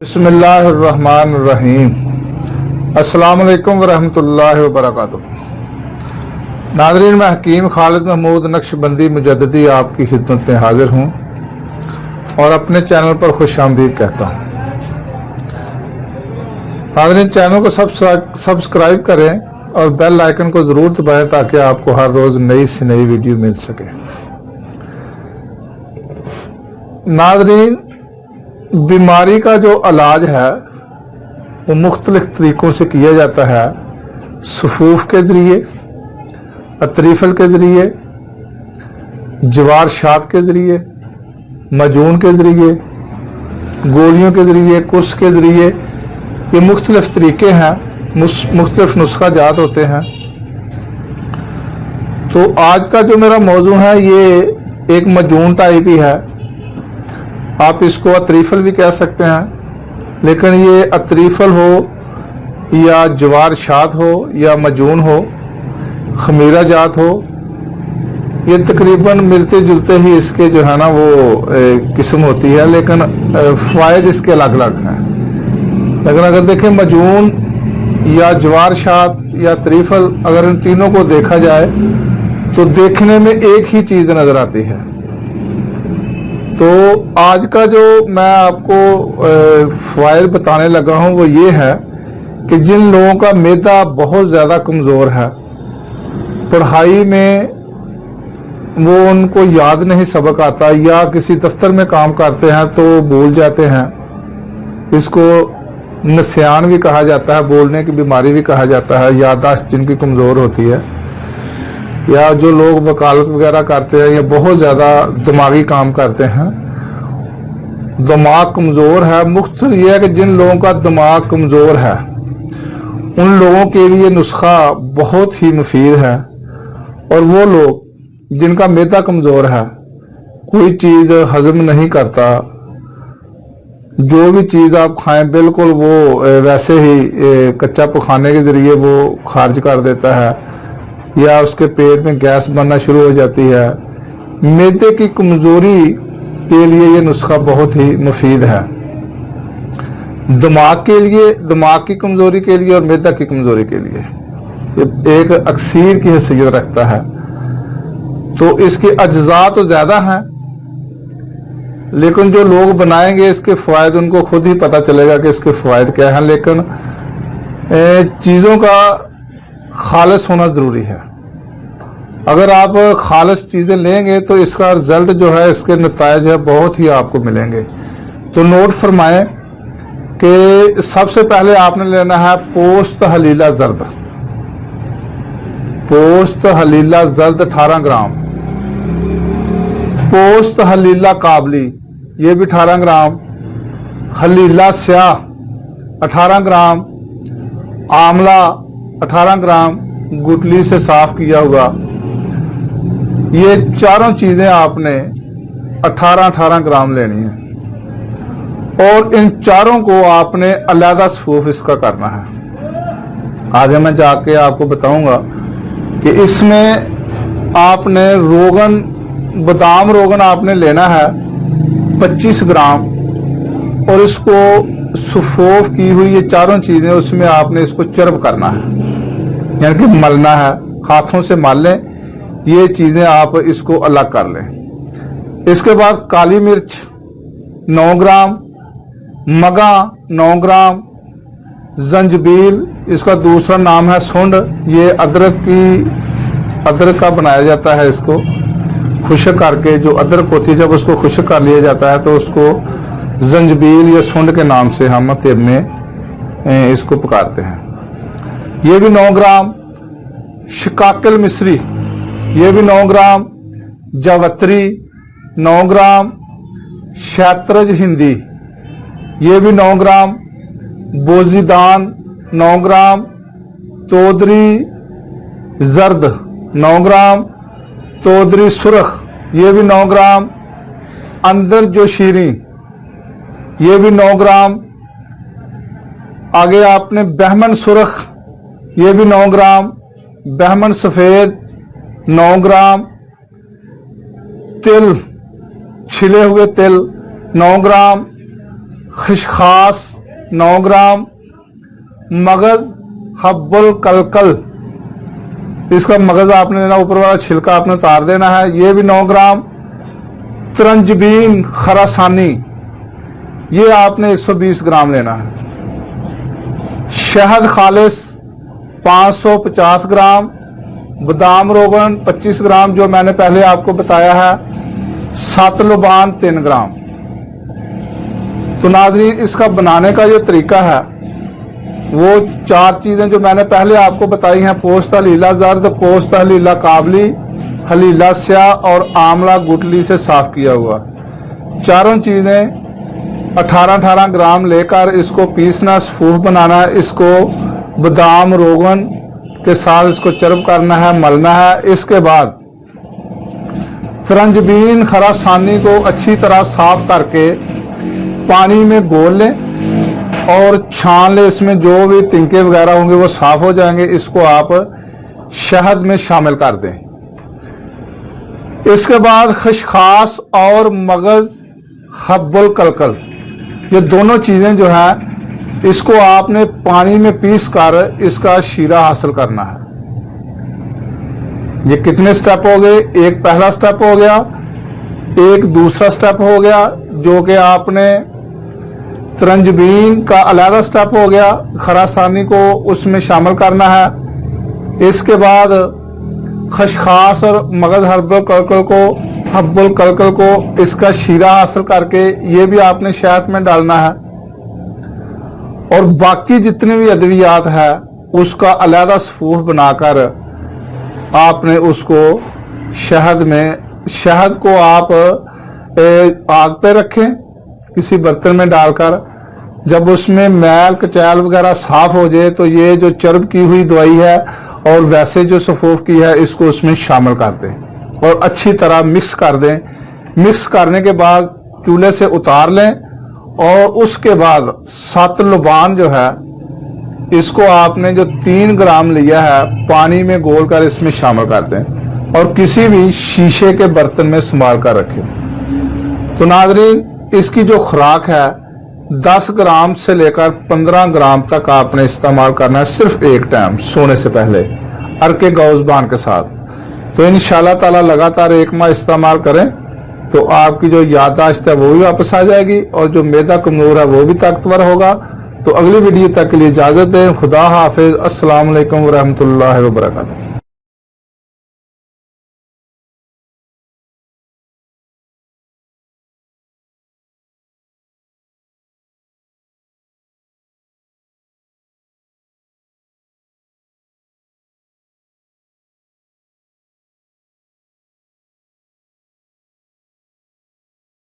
बिस्मिल्लाहिर्रहमानिर्रहीम। अस्सलाम वालेकुम वरहमतुल्लाहि वबरकातुह। नाज़रीन, मैं हकीम खालिद महमूद नक्शबंदी मुजद्दिदी आपकी खिदमत में हाजिर हूँ और अपने चैनल पर खुश आमदीद कहता हूँ। नाज़रीन, चैनल को सब्सक्राइब करें और बेल आइकन को ज़रूर दबाएं ताकि आपको हर रोज़ नई से नई वीडियो मिल सके। नाज़रीन, बीमारी का जो इलाज है वो मुख्तलिफ तरीक़ों से किया जाता है। सफूफ के ज़रिए, अतरीफ़ल के ज़रिए, जवार शात के ज़रिए, मजून के ज़रिए, गोलियों के ज़रिए, कुर्स के ज़रिए, ये मुख्तलिफ तरीक़े हैं, मुख्तलिफ नुस्खा जात होते हैं। तो आज का जो मेरा मौजू है ये एक मजून टाइप ही है। आप इसको अतरीफ़ल भी कह सकते हैं, लेकिन ये अतरीफ़ल हो या जवार शात हो या मजून हो, खमीरा जात हो, ये तकरीबन मिलते जुलते ही इसके जो है ना वो किस्म होती है, लेकिन फ़ायद इसके अलग अलग हैं। लेकिन अगर देखें मजून या जवार शात या अतरीफ़ल, अगर इन तीनों को देखा जाए तो देखने में एक ही चीज़ नज़र आती है। तो आज का जो मैं आपको फ़ायदा बताने लगा हूँ वो ये है कि जिन लोगों का मैदा बहुत ज़्यादा कमज़ोर है, पढ़ाई में वो उनको याद नहीं सबक आता, या किसी दफ्तर में काम करते हैं तो भूल जाते हैं, इसको नस्यान भी कहा जाता है, बोलने की बीमारी भी कहा जाता है, याददाश्त जिनकी कमज़ोर होती है, या जो लोग वकालत वगैरह करते हैं या बहुत ज़्यादा दिमागी काम करते हैं, दिमाग कमज़ोर है। मुख्तसर ये है कि जिन लोगों का दिमाग कमज़ोर है उन लोगों के लिए नुस्खा बहुत ही मुफीद है। और वो लोग जिनका मैदा कमज़ोर है, कोई चीज़ हजम नहीं करता, जो भी चीज़ आप खाएं बिल्कुल वो वैसे ही कच्चा पखाने के ज़रिए वो खारिज कर देता है, या उसके पेट में गैस बनना शुरू हो जाती है। मैदे की कमज़ोरी के लिए ये नुस्खा बहुत ही मुफीद है। दिमाग के लिए, दिमाग की कमज़ोरी के लिए और मैदा की कमज़ोरी के लिए ये एक अक्सीर की हैसियत रखता है। तो इसके अज्जा तो ज़्यादा हैं, लेकिन जो लोग बनाएंगे इसके फ़ायद उनको खुद ही पता चलेगा कि इसके फ़ायद क्या हैं। लेकिन चीज़ों का खालिस होना ज़रूरी है। अगर आप खालिस चीज़ें लेंगे तो इसका रिजल्ट जो है, इसके नतायज है बहुत ही आपको मिलेंगे। तो नोट फरमाएं कि सबसे पहले आपने लेना है पोस्त हलीला जर्द। पोस्त हलीला जर्द 18 ग्राम, पोस्त हलीला काबली ये भी 18 ग्राम, हलीला स्याह 18 ग्राम, आमला 18 ग्राम गुठली से साफ किया हुआ। ये चारों चीजें आपने 18-18 ग्राम लेनी है और इन चारों को आपने अलहदा सफूफ इसका करना है। आगे मैं जाके आपको बताऊंगा कि इसमें आपने रोगन, बादाम रोगन आपने लेना है 25 ग्राम, और इसको सफूफ की हुई ये चारों चीजें उसमें आपने इसको चरब करना है, यानी कि मलना है, हाथों से मल लें। ये चीजें आप इसको अलग कर लें। इसके बाद काली मिर्च 9 ग्राम, मगा 9 ग्राम, जंजबील इसका दूसरा नाम है सुंड, ये अदरक का बनाया जाता है। इसको खुश्क करके, जो अदरक होती है जब उसको खुश्क कर लिया जाता है तो उसको जंजबील या सुंड के नाम से हम तेब में इसको पकाते हैं। ये भी 9 ग्राम, शिकाकिल मिस्री ये भी 9 ग्राम, जावत्री 9 ग्राम, शैतरज हिंदी ये भी 9 ग्राम, बोजीदान 9 ग्राम, तोदरी जर्द 9 ग्राम, तोदरी सुरख ये भी 9 ग्राम, अंदर जो शीरी ये भी 9 ग्राम। आगे आपने बहमन सुरख ये भी 9 ग्राम, बहमन सफ़ेद 9 ग्राम, तिल छिले हुए तिल 9 ग्राम, खसखास 9 ग्राम, मगज हब्बुल कलकल, इसका मगज आपने लेना, ऊपर वाला छिलका आपने उतार देना है, ये भी 9 ग्राम। तरंजबीन खरासानी, ये आपने 120 ग्राम लेना है। शहद खालिस 550 ग्राम, बादाम रोगन 25 ग्राम जो मैंने पहले आपको बताया है, सतलुबान 3 ग्राम। तो नाज़रीन, इसका बनाने का जो तरीका है वो 4 चीजें जो मैंने पहले आपको बताई हैं, पोस्त हलीला जर्द, पोस्त हलीला काबली, हलीला स्याह और आमला गुटली से साफ किया हुआ, चारों चीजें 18-18 ग्राम लेकर इसको पीसना, सफूफ बनाना है। इसको बादाम रोगन के साथ इसको चर्ब करना है, मलना है। इसके बाद तरंजबीन खरासानी को अच्छी तरह साफ करके पानी में घोल लें और छान लें। इसमें जो भी तिनके वगैरह होंगे वो साफ हो जाएंगे। इसको आप शहद में शामिल कर दें। इसके बाद खसखास और मगज हब्बुल कलकल, ये दोनों चीजें जो है इसको आपने पानी में पीस कर इसका शीरा हासिल करना है। ये कितने स्टेप हो गए? एक पहला स्टेप हो गया, एक दूसरा स्टेप हो गया जो कि आपने तरंजबीन का अलग स्टेप हो गया, खरासानी को उसमें शामिल करना है। इसके बाद खसखास और मगज हब्बुल कलकल को इसका शीरा हासिल करके ये भी आपने शहद में डालना है। और बाकी जितने भी अद्वियात है उसका अलग सफूफ बनाकर आपने उसको शहद में, शहद को आप आग पे रखें किसी बर्तन में डालकर। जब उसमें मैल कचैल वगैरह साफ हो जाए तो ये जो चर्ब की हुई दवाई है और वैसे जो सफूफ की है इसको उसमें शामिल कर दें और अच्छी तरह मिक्स कर दें। मिक्स करने के बाद चूल्हे से उतार लें और उसके बाद सतलुबान जो है इसको आपने जो 3 ग्राम लिया है पानी में घोलकर इसमें शामिल कर दें और किसी भी शीशे के बर्तन में संभाल कर रखें। तो नाज़रीन, इसकी जो खुराक है 10 ग्राम से लेकर 15 ग्राम तक आपने इस्तेमाल करना है, सिर्फ एक टाइम सोने से पहले अरके गौज़बान के साथ। तो इंशाल्लाह ताला लगातार 1 माह इस्तेमाल करें तो आपकी जो याददाश्त है वो भी वापस आ जाएगी और जो मैदा कमजोर है वो भी ताकतवर होगा। तो अगली वीडियो तक के लिए इजाजत दें। खुदा हाफिज। अस्सलाम वालेकुम रहमतुल्लाहि व बरकातहू।